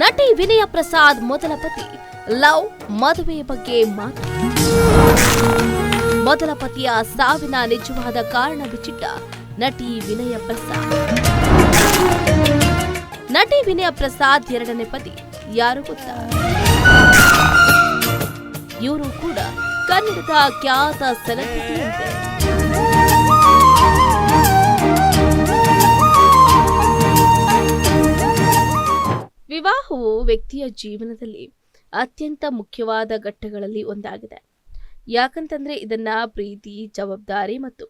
ನಟಿ ವಿನಯ ಪ್ರಸಾದ್ ಮೊದಲ ಪತಿ ಲವ್ ಮದುವೆ ಬಗ್ಗೆ ಮಾತು. ಮೊದಲ ಪತಿಯ ಸಾವಿನ ನಿಜವಾದ ಕಾರಣ ಬಿಚ್ಚಿಟ್ಟ ನಟಿ ವಿನಯ ಪ್ರಸಾದ್. ನಟಿ ವಿನಯ ಪ್ರಸಾದ್ ಎರಡನೇ ಪತಿ ಯಾರು ಗೊತ್ತಾ? ಇವರು ಕೂಡ ಕನ್ನಡದ ಖ್ಯಾತ ಸೆಲೆಬ್ರಿಟಿಯಂತೆ. ವಿವಾಹವು ವ್ಯಕ್ತಿಯ ಜೀವನದಲ್ಲಿ ಅತ್ಯಂತ ಮುಖ್ಯವಾದ ಘಟ್ಟಗಳಲ್ಲಿ ಒಂದಾಗಿದೆ. ಯಾಕಂತಂದ್ರೆ ಇದನ್ನ ಪ್ರೀತಿ, ಜವಾಬ್ದಾರಿ ಮತ್ತು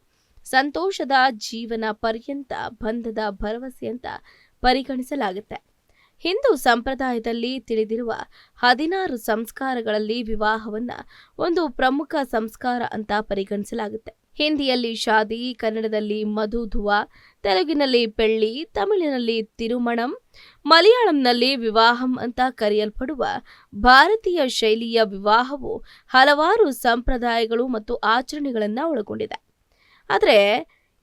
ಸಂತೋಷದ ಜೀವನ ಪರ್ಯಂತ ಬಂಧದ ಭರವಸೆ ಅಂತ ಪರಿಗಣಿಸಲಾಗುತ್ತೆ. ಹಿಂದೂ ಸಂಪ್ರದಾಯದಲ್ಲಿ ತಿಳಿದಿರುವ 16 ಸಂಸ್ಕಾರಗಳಲ್ಲಿ ವಿವಾಹವನ್ನ ಒಂದು ಪ್ರಮುಖ ಸಂಸ್ಕಾರ ಅಂತ ಪರಿಗಣಿಸಲಾಗುತ್ತೆ. ಹಿಂದಿಯಲ್ಲಿ ಶಾದಿ, ಕನ್ನಡದಲ್ಲಿ ಮಧುಧುವ, ತೆಲುಗಿನಲ್ಲಿ ಪೆಳ್ಳಿ, ತಮಿಳಿನಲ್ಲಿ ತಿರುಮಣಂ, ಮಲಯಾಳಂನಲ್ಲಿ ವಿವಾಹಂ ಅಂತ ಕರೆಯಲ್ಪಡುವ ಭಾರತೀಯ ಶೈಲಿಯ ವಿವಾಹವು ಹಲವಾರು ಸಂಪ್ರದಾಯಗಳು ಮತ್ತು ಆಚರಣೆಗಳನ್ನ ಒಳಗೊಂಡಿದೆ. ಆದರೆ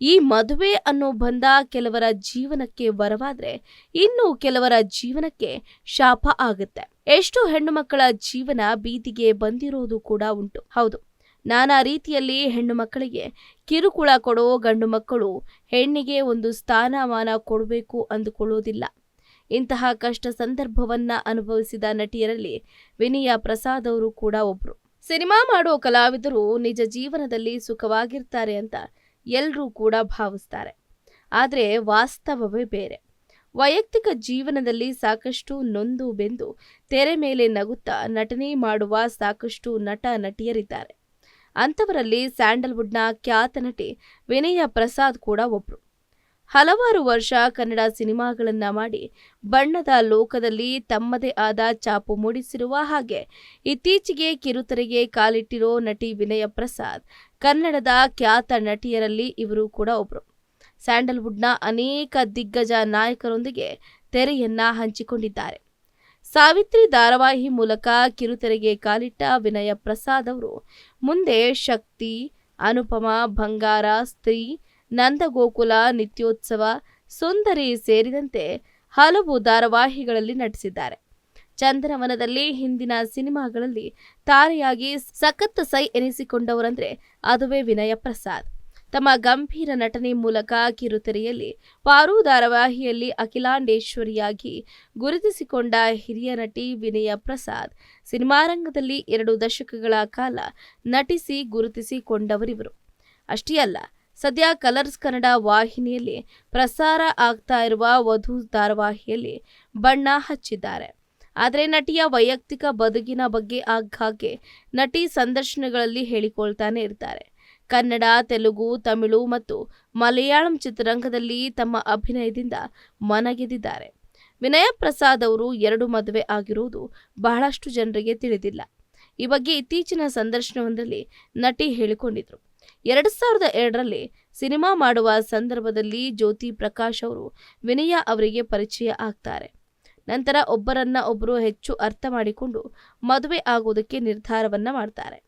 ಈ ಮದುವೆ ಅನ್ನೋ ಬಂಧ ಕೆಲವರ ಜೀವನಕ್ಕೆ ವರವಾದ್ರೆ ಇನ್ನು ಕೆಲವರ ಜೀವನಕ್ಕೆ ಶಾಪ ಆಗುತ್ತೆ. ಎಷ್ಟೋ ಹೆಣ್ಣು ಮಕ್ಕಳ ಜೀವನ ಬೀದಿಗೆ ಬಂದಿರೋದು ಕೂಡ ಉಂಟು. ಹೌದು, ನಾನಾ ರೀತಿಯಲ್ಲಿ ಹೆಣ್ಣು ಮಕ್ಕಳಿಗೆ ಕಿರುಕುಳ ಕೊಡೋ ಗಂಡು ಮಕ್ಕಳು ಹೆಣ್ಣಿಗೆ ಒಂದು ಸ್ಥಾನಮಾನ ಕೊಡಬೇಕು ಅಂದುಕೊಳ್ಳೋದಿಲ್ಲ. ಇಂತಹ ಕಷ್ಟ ಸಂದರ್ಭವನ್ನ ಅನುಭವಿಸಿದ ನಟಿಯರಲ್ಲಿ ವಿನಯ ಪ್ರಸಾದ್ ಅವರು ಕೂಡ ಒಬ್ರು. ಸಿನಿಮಾ ಮಾಡೋ ಕಲಾವಿದರು ನಿಜ ಜೀವನದಲ್ಲಿ ಸುಖವಾಗಿರ್ತಾರೆ ಅಂತ ಎಲ್ಲರೂ ಕೂಡ ಭಾವಿಸ್ತಾರೆ. ಆದ್ರೆ ವಾಸ್ತವವೇ ಬೇರೆ. ವೈಯಕ್ತಿಕ ಜೀವನದಲ್ಲಿ ಸಾಕಷ್ಟು ನೊಂದು ಬೆಂದು ತೆರೆ ಮೇಲೆ ನಗುತ್ತಾ ನಟನೆ ಮಾಡುವ ಸಾಕಷ್ಟು ನಟ ನಟಿಯರಿದ್ದಾರೆ. ಅಂಥವರಲ್ಲಿ ಸ್ಯಾಂಡಲ್ವುಡ್ನ ಖ್ಯಾತ ನಟಿ ವಿನಯ ಪ್ರಸಾದ್ ಕೂಡ ಒಬ್ರು. ಹಲವಾರು ವರ್ಷ ಕನ್ನಡ ಸಿನಿಮಾಗಳನ್ನ ಮಾಡಿ ಬಣ್ಣದ ಲೋಕದಲ್ಲಿ ತಮ್ಮದೇ ಆದ ಛಾಪು ಮೂಡಿಸಿರುವ ಹಾಗೆ ಇತ್ತೀಚೆಗೆ ಕಿರುತೆರೆಗೆ ಕಾಲಿಟ್ಟಿರೋ ನಟಿ ವಿನಯ ಪ್ರಸಾದ್ ಕನ್ನಡದ ಖ್ಯಾತ ನಟಿಯರಲ್ಲಿ ಇವರು ಕೂಡ ಒಬ್ರು. ಸ್ಯಾಂಡಲ್ವುಡ್ನ ಅನೇಕ ದಿಗ್ಗಜ ನಾಯಕರೊಂದಿಗೆ ತೆರೆಯನ್ನ ಹಂಚಿಕೊಂಡಿದ್ದಾರೆ. ಸಾವಿತ್ರಿ ಧಾರಾವಾಹಿ ಮೂಲಕ ಕಿರುತೆರೆಗೆ ಕಾಲಿಟ್ಟ ವಿನಯ ಪ್ರಸಾದ್ ಅವರು ಮುಂದೆ ಶಕ್ತಿ, ಅನುಪಮ, ಬಂಗಾರ, ಸ್ತ್ರೀ, ನಂದಗೋಕುಲ, ನಿತ್ಯೋತ್ಸವ, ಸುಂದರಿ ಸೇರಿದಂತೆ ಹಲವು ಧಾರಾವಾಹಿಗಳಲ್ಲಿ ನಟಿಸಿದ್ದಾರೆ. ಚಂದನವನದಲ್ಲಿ ಹಿಂದಿನ ಸಿನಿಮಾಗಳಲ್ಲಿ ತಾರೆಯಾಗಿ ಸಖತ್ ಸೈ ಎನಿಸಿಕೊಂಡವರಂದ್ರೆ ಅದುವೇ ವಿನಯ ಪ್ರಸಾದ್. ತಮ್ಮ ಗಂಭೀರ ನಟನೆ ಮೂಲಕ ಕಿರುತೆರೆಯಲ್ಲಿ ಪಾರು ಧಾರಾವಾಹಿಯಲ್ಲಿ ಅಖಿಲಾಂಡೇಶ್ವರಿಯಾಗಿ ಗುರುತಿಸಿಕೊಂಡ ಹಿರಿಯ ನಟಿ ವಿನಯ ಪ್ರಸಾದ್ ಸಿನಿಮಾ ರಂಗದಲ್ಲಿ 2 ದಶಕಗಳ ಕಾಲ ನಟಿಸಿ ಗುರುತಿಸಿಕೊಂಡವರಿವರು. ಅಷ್ಟೇ ಅಲ್ಲ, ಸದ್ಯ ಕಲರ್ಸ್ ಕನ್ನಡ ವಾಹಿನಿಯಲ್ಲಿ ಪ್ರಸಾರ ಆಗ್ತಾ ಇರುವ ವಧು ಧಾರಾವಾಹಿಯಲ್ಲಿ ಬಣ್ಣ ಹಚ್ಚಿದ್ದಾರೆ. ಆದರೆ ನಟಿಯ ವೈಯಕ್ತಿಕ ಬದುಕಿನ ಬಗ್ಗೆ ಆಗಾಗ್ಗೆ ನಟಿ ಸಂದರ್ಶನಗಳಲ್ಲಿ ಹೇಳಿಕೊಳ್ತಾನೆ ಇರ್ತಾರೆ. ಕನ್ನಡ, ತೆಲುಗು, ತಮಿಳು ಮತ್ತು ಮಲಯಾಳಂ ಚಿತ್ರರಂಗದಲ್ಲಿ ತಮ್ಮ ಅಭಿನಯದಿಂದ ಮನಗೆದಿದ್ದಾರೆ. ವಿನಯ ಪ್ರಸಾದ್ ಅವರು 2 ಮದುವೆ ಆಗಿರುವುದು ಬಹಳಷ್ಟು ಜನರಿಗೆ ತಿಳಿದಿಲ್ಲ. ಈ ಬಗ್ಗೆ ಇತ್ತೀಚಿನ ಸಂದರ್ಶನವೊಂದರಲ್ಲಿ ನಟಿ ಹೇಳಿಕೊಂಡಿದ್ರು. 2002ರಲ್ಲಿ ಸಿನಿಮಾ ಮಾಡುವ ಸಂದರ್ಭದಲ್ಲಿ ಜ್ಯೋತಿ ಪ್ರಕಾಶ್ ಅವರು ವಿನಯ ಅವರಿಗೆ ಪರಿಚಯ ಆಗ್ತಾರೆ. ನಂತರ ಒಬ್ಬರನ್ನ ಒಬ್ಬರು ಹೆಚ್ಚು ಅರ್ಥ ಮಾಡಿಕೊಂಡು ಮದುವೆ ಆಗೋದಕ್ಕೆ ನಿರ್ಧಾರವನ್ನ ಮಾಡ್ತಾರೆ.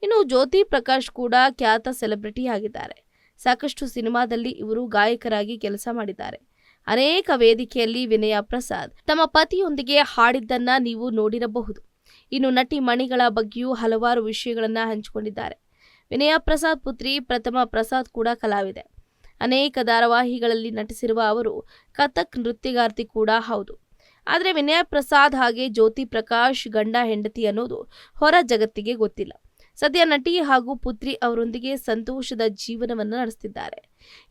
ಇನ್ನು ಜ್ಯೋತಿ ಪ್ರಕಾಶ್ ಕೂಡ ಖ್ಯಾತ ಸೆಲೆಬ್ರಿಟಿ ಆಗಿದ್ದಾರೆ. ಸಾಕಷ್ಟು ಸಿನಿಮಾದಲ್ಲಿ ಇವರು ಗಾಯಕರಾಗಿ ಕೆಲಸ ಮಾಡಿದ್ದಾರೆ. ಅನೇಕ ವೇದಿಕೆಯಲ್ಲಿ ವಿನಯ ಪ್ರಸಾದ್ ತಮ್ಮ ಪತಿಯೊಂದಿಗೆ ಹಾಡಿದ್ದನ್ನ ನೀವು ನೋಡಿರಬಹುದು. ಇನ್ನು ನಟಿ ಮಣಿಗಳ ಬಗ್ಗೆಯೂ ಹಲವಾರು ವಿಷಯಗಳನ್ನ ಹಂಚಿಕೊಂಡಿದ್ದಾರೆ. ವಿನಯ ಪ್ರಸಾದ್ ಪುತ್ರಿ ಪ್ರಥಮ ಪ್ರಸಾದ್ ಕೂಡ ಕಲಾವಿದೆ. ಅನೇಕ ಧಾರಾವಾಹಿಗಳಲ್ಲಿ ನಟಿಸಿರುವ ಅವರು ಕಥಕ್ ನೃತ್ಯಗಾರ್ತಿ ಕೂಡ ಹೌದು. ಆದರೆ ವಿನಯ ಪ್ರಸಾದ್ ಹಾಗೆ ಜ್ಯೋತಿ ಪ್ರಕಾಶ್ ಗಂಡ ಹೆಂಡತಿ ಅನ್ನೋದು ಹೊರ ಜಗತ್ತಿಗೆ ಗೊತ್ತಿಲ್ಲ. ಸದ್ಯ ನಟಿ ಹಾಗೂ ಪುತ್ರಿ ಅವರೊಂದಿಗೆ ಸಂತೋಷದ ಜೀವನವನ್ನು ನಡೆಸುತ್ತಿದ್ದಾರೆ.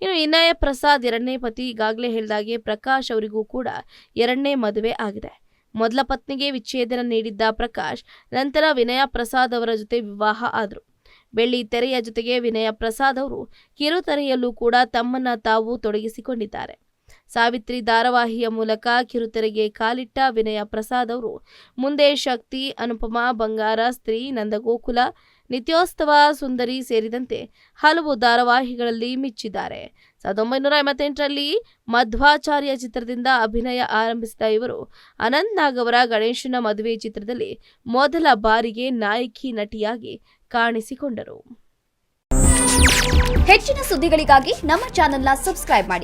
ಇನ್ನು ವಿನಯ ಪ್ರಸಾದ್ ಎರಡನೇ ಪತಿ ಈಗಾಗಲೇ ಹೇಳಿದಾಗೆ ಪ್ರಕಾಶ್ ಅವರಿಗೂ ಕೂಡ 2ನೇ ಮದುವೆ ಆಗಿದೆ. ಮೊದಲ ಪತ್ನಿಗೆ ವಿಚ್ಛೇದನ ನೀಡಿದ್ದ ಪ್ರಕಾಶ್ ನಂತರ ವಿನಯ ಪ್ರಸಾದ್ ಅವರ ಜೊತೆ ವಿವಾಹ ಆದರು. ಬೆಳ್ಳಿ ತೆರೆಯ ಜೊತೆಗೆ ವಿನಯ ಪ್ರಸಾದ್ ಅವರು ಕಿರುತೆರೆಯಲ್ಲೂ ಕೂಡ ತಮ್ಮನ್ನ ತಾವು ತೊಡಗಿಸಿಕೊಂಡಿದ್ದಾರೆ. ಸಾವಿತ್ರಿ ಧಾರಾವಾಹಿಯ ಮೂಲಕ ಕಿರುತೆರೆಗೆ ಕಾಲಿಟ್ಟ ವಿನಯ ಪ್ರಸಾದ್ ಅವರು ಮುಂದೆ ಶಕ್ತಿ, ಅನುಪಮ, ಬಂಗಾರ, ಸ್ತ್ರೀ, ನಂದಗೋಕುಲ, ನಿತ್ಯೋತ್ಸವ, ಸುಂದರಿ ಸೇರಿದಂತೆ ಹಲವು ಧಾರಾವಾಹಿಗಳಲ್ಲಿ ಮಿಚ್ಚಿದ್ದಾರೆ. 1958ರಲ್ಲಿ ಮಧ್ವಾಚಾರ್ಯ ಚಿತ್ರದಿಂದ ಅಭಿನಯ ಆರಂಭಿಸಿದ ಇವರು ಅನಂತ್ ನಾಗ್ ಅವರ ಗಣೇಶನ ಮದುವೆ ಚಿತ್ರದಲ್ಲಿ ಮೊದಲ ಬಾರಿಗೆ ನಾಯಕಿ ನಟಿಯಾಗಿ ಕಾಣಿಸಿಕೊಂಡರು. ಹೆಚ್ಚಿನ ಸುದ್ದಿಗಳಿಗಾಗಿ ನಮ್ಮ ಚಾನೆಲ್ನ ಸಬ್ಸ್ಕ್ರೈಬ್ ಮಾಡಿ.